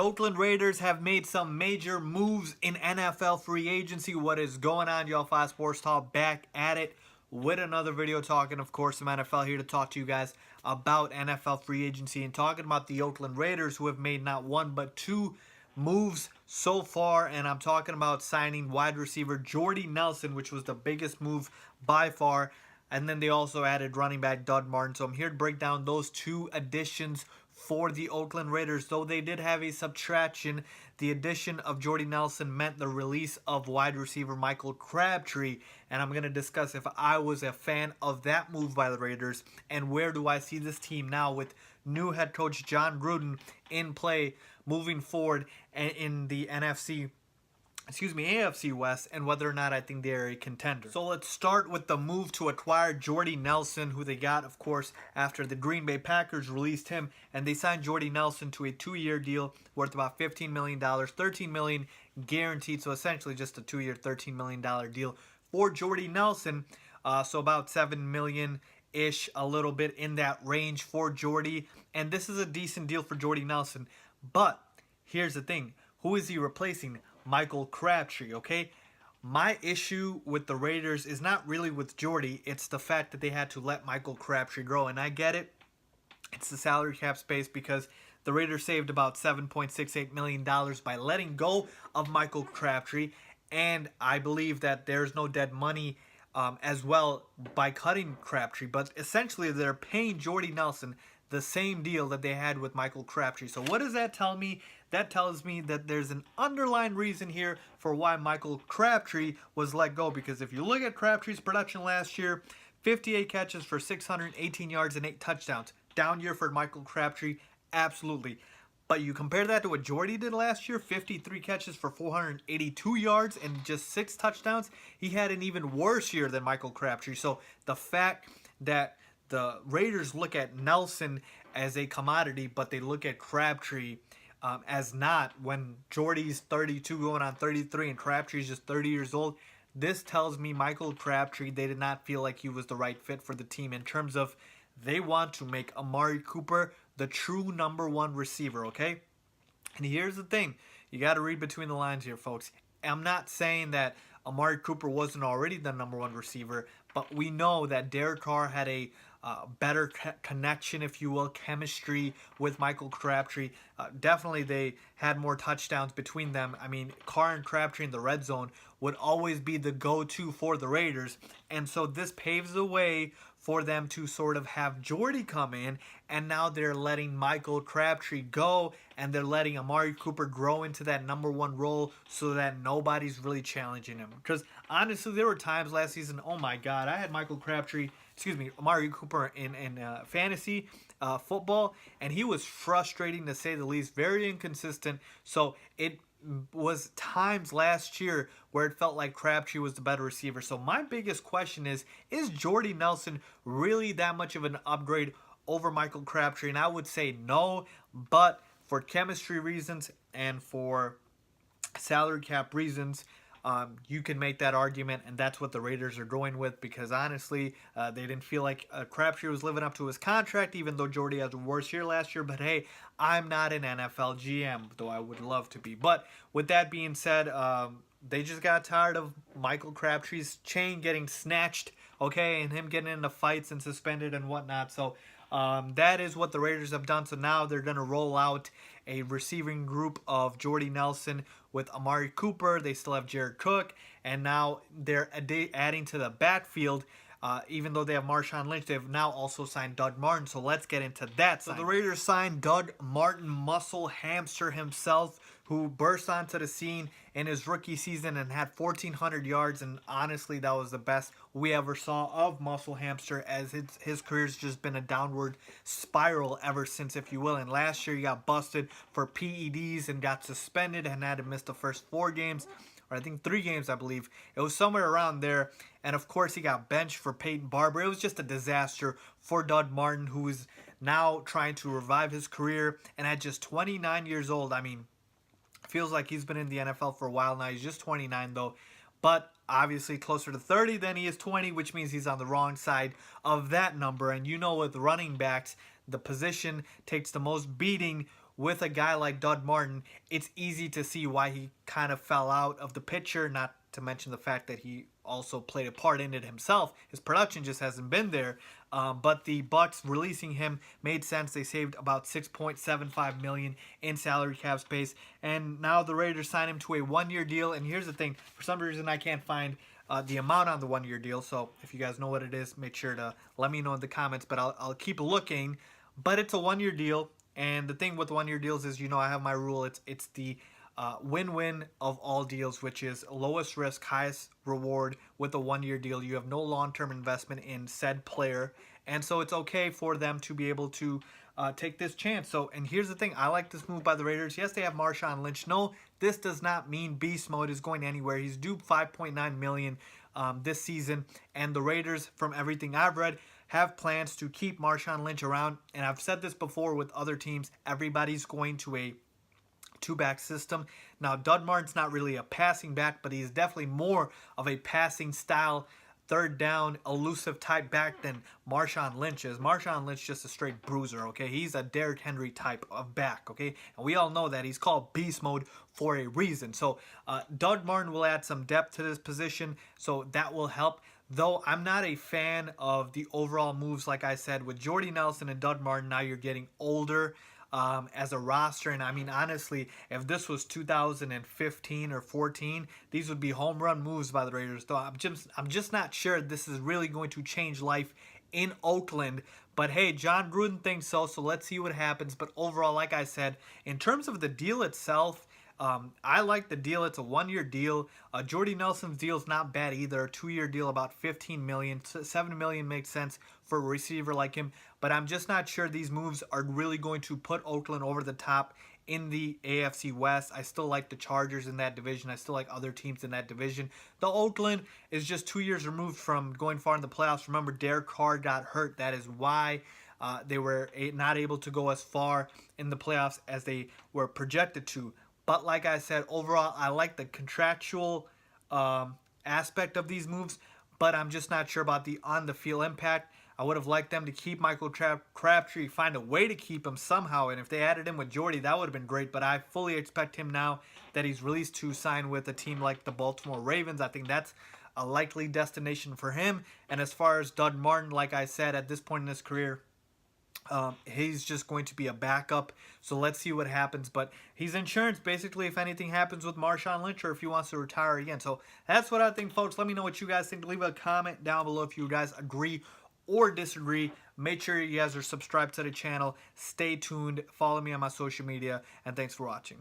Oakland Raiders have made some major moves in NFL free agency. What is going on, y'all? Fox Sports Talk back at it with another video talking, of course, some NFL, here to talk to you guys about NFL free agency and talking about the Oakland Raiders, who have made not one but two moves so far. And I'm talking about signing wide receiver Jordy Nelson, which was the biggest move by far. And then they also added running back Doug Martin. So I'm here to break down those two additions for the Oakland Raiders. Though they did have a subtraction, the addition of Jordy Nelson meant the release of wide receiver Michael Crabtree. And I'm going to discuss if I was a fan of that move by the Raiders and where do I see this team now with new head coach John Gruden in play moving forward in the AFC West, and whether or not I think they're a contender. So let's start with the move to acquire Jordy Nelson, who they got, of course, after the Green Bay Packers released him, and they signed Jordy Nelson to a 2-year deal worth about $15 million, $13 million guaranteed, so essentially just a 2-year, $13 million deal for Jordy Nelson, so about $7 million-ish, a little bit in that range for Jordy, and this is a decent deal for Jordy Nelson, but here's the thing, who is he replacing? Michael Crabtree, okay? My issue with the Raiders is not really with Jordy. It's the fact that they had to let Michael Crabtree grow. And I get it. It's the salary cap space because the Raiders saved about $7.68 million by letting go of Michael Crabtree. And I believe that there's no dead money as well by cutting Crabtree. But essentially, they're paying Jordy Nelson the same deal that they had with Michael Crabtree. So what does that tell me? That tells me that there's an underlying reason here for why Michael Crabtree was let go. Because if you look at Crabtree's production last year, 58 catches for 618 yards and 8 touchdowns. Down year for Michael Crabtree, absolutely. But you compare that to what Jordy did last year, 53 catches for 482 yards and just 6 touchdowns. He had an even worse year than Michael Crabtree. So the fact that the Raiders look at Nelson as a commodity, but they look at Crabtree as not, when Jordy's 32 going on 33 and Crabtree's just 30 years old. This tells me Michael Crabtree, they did not feel like he was the right fit for the team in terms of they want to make Amari Cooper the true #1 receiver, okay? And here's the thing. You got to read between the lines here, folks. I'm not saying that Amari Cooper wasn't already the #1 receiver, but we know that Derek Carr had a better connection, if you will, chemistry with Michael Crabtree. Definitely they had more touchdowns between them. I mean, Carr and Crabtree in the red zone would always be the go-to for the Raiders. And so this paves the way for them to sort of have Jordy come in, and now they're letting Michael Crabtree go, and they're letting Amari Cooper grow into that #1 role so that nobody's really challenging him. Because honestly, there were times last season, oh my God, I had Amari Cooper in fantasy football, and he was frustrating to say the least, very inconsistent. So it was times last year where it felt like Crabtree was the better receiver. So my biggest question is Jordy Nelson really that much of an upgrade over Michael Crabtree? And I would say no, but for chemistry reasons and for salary cap reasons, you can make that argument, and that's what the Raiders are going with, because honestly, they didn't feel like Crabtree was living up to his contract, even though Jordy had a worse year last year. But hey, I'm not an NFL GM, though I would love to be. But with that being said, they just got tired of Michael Crabtree's chain getting snatched, okay, and him getting into fights and suspended and whatnot. So that is what the Raiders have done. So now they're going to roll out a receiving group of Jordy Nelson with Amari Cooper. They still have Jared Cook, and now they're adding to the backfield. Even though they have Marshawn Lynch, they've now also signed Doug Martin. So let's get into that. So the Raiders signed Doug Martin, muscle hamster himself, who burst onto the scene in his rookie season and had 1,400 yards. And honestly, that was the best we ever saw of Muscle Hamster, as his career's just been a downward spiral ever since, if you will. And last year, he got busted for PEDs and got suspended and had to miss the first 4 games. Or I think 3 games, I believe. It was somewhere around there. And of course, he got benched for Peyton Barber. It was just a disaster for Doug Martin, who is now trying to revive his career. And at just 29 years old, I mean, feels like he's been in the NFL for a while now. He's just 29, though. But obviously closer to 30 than he is 20, which means he's on the wrong side of that number. And you know, with running backs, the position takes the most beating with a guy like Dud Martin, it's easy to see why he kind of fell out of the picture, not to mention the fact that he also played a part in it himself. His production just hasn't been there. But the Bucks releasing him made sense. They saved about $6.75 million in salary cap space, and now the Raiders sign him to a one-year deal. And here's the thing: for some reason, I can't find the amount on the one-year deal. So if you guys know what it is, make sure to let me know in the comments. But I'll keep looking. But it's a one-year deal, and the thing with one-year deals is, I have my rule. It's the win-win of all deals, which is lowest risk, highest reward. With a one-year deal, you have no long-term investment in said player, and so it's okay for them to be able to take this chance. So, and here's the thing: I like this move by the Raiders. Yes, they have Marshawn Lynch. No, this does not mean beast mode is going anywhere. He's due $5.9 million this season, and the Raiders, from everything I've read, have plans to keep Marshawn Lynch around. And I've said this before with other teams: everybody's going to a two-back system. Now, Dud Martin's not really a passing back, but he's definitely more of a passing style, third down, elusive type back than Marshawn Lynch is. Marshawn Lynch just a straight bruiser, okay? He's a Derrick Henry type of back, okay? And we all know that he's called beast mode for a reason. So, Dud Martin will add some depth to this position, so that will help. Though I'm not a fan of the overall moves, like I said, with Jordy Nelson and Dud Martin, now you're getting older as a roster. And I mean, honestly, if this was 2015 or 14, these would be home run moves by the Raiders. Though I'm just not sure this is really going to change life in Oakland. But hey, John Gruden thinks so let's see what happens. But overall, like I said, in terms of the deal itself, I like the deal. It's a one-year deal. Jordy Nelson's deal is not bad either. A 2-year deal, about $15 million. $7 million makes sense for a receiver like him. But I'm just not sure these moves are really going to put Oakland over the top in the AFC West. I still like the Chargers in that division. I still like other teams in that division. The Oakland is just 2 years removed from going far in the playoffs. Remember, Derek Carr got hurt. That is why they were not able to go as far in the playoffs as they were projected to. But like I said, overall, I like the contractual aspect of these moves, but I'm just not sure about the on-the-field impact. I would have liked them to keep Michael Crabtree, find a way to keep him somehow, and if they added him with Jordy, that would have been great. But I fully expect him now that he's released to sign with a team like the Baltimore Ravens. I think that's a likely destination for him. And as far as Dud Martin, like I said, at this point in his career, he's just going to be a backup, so let's see what happens. But he's insurance, basically, if anything happens with Marshawn Lynch or if he wants to retire again. So that's what I think, folks. Let me know what you guys think. Leave a comment down below if you guys agree or disagree. Make sure you guys are subscribed to the channel. Stay tuned. Follow me on my social media, and thanks for watching.